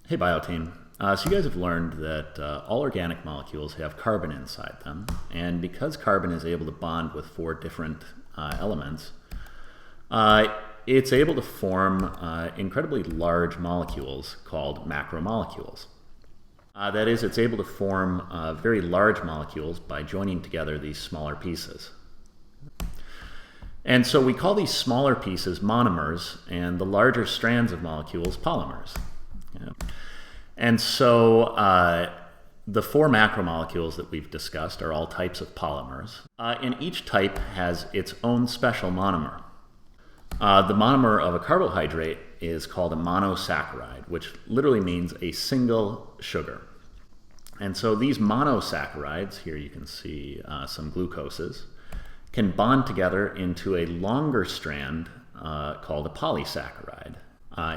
Hey Bioteam. So you guys have learned that all organic molecules have carbon inside them, and because carbon is able to bond with 4 different elements, it's able to form incredibly large molecules called macromolecules. That is, it's able to form very large molecules by joining together these smaller pieces. And so we call these smaller pieces monomers, and the larger strands of molecules polymers. Yeah. And so the 4 macromolecules that we've discussed are all types of polymers, and each type has its own special monomer. The monomer of a carbohydrate is called a monosaccharide, which literally means a single sugar. And so these monosaccharides, here you can see some glucoses, can bond together into a longer strand called a polysaccharide.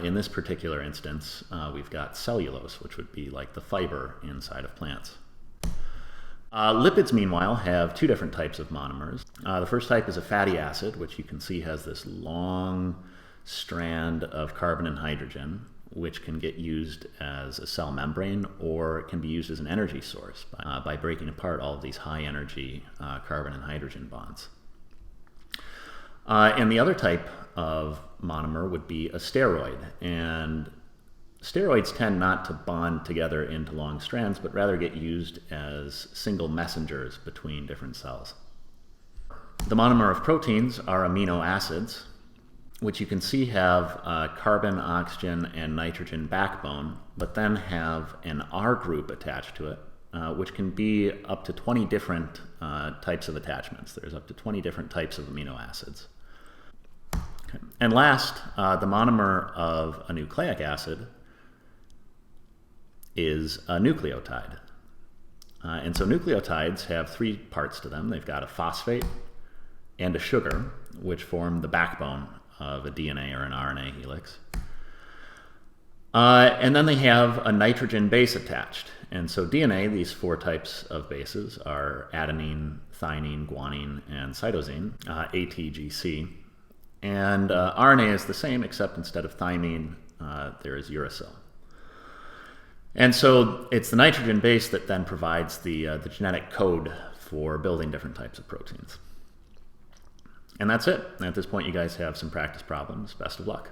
In this particular instance, we've got cellulose, which would be like the fiber inside of plants. Lipids, meanwhile, have 2 different types of monomers. The first type is a fatty acid, which you can see has this long strand of carbon and hydrogen, which can get used as a cell membrane, or it can be used as an energy source by breaking apart all of these high-energy carbon and hydrogen bonds. And the other type of monomer would be a steroid, and steroids tend not to bond together into long strands, but rather get used as single messengers between different cells. The monomer of proteins are amino acids, which you can see have carbon, oxygen, and nitrogen backbone, but then have an R group attached to it, which can be up to 20 different types of attachments. There's up to 20 different types of amino acids. Okay. And last, the monomer of a nucleic acid is a nucleotide. And so nucleotides have 3 parts to them. They've got a phosphate and a sugar, which form the backbone of a DNA or an RNA helix. And then they have a nitrogen base attached. And so DNA, these 4 types of bases are adenine, thymine, guanine, and cytosine, ATGC. And RNA is the same, except instead of thymine, there is uracil. And so it's the nitrogen base that then provides the genetic code for building different types of proteins. And that's it. At this point, you guys have some practice problems. Best of luck.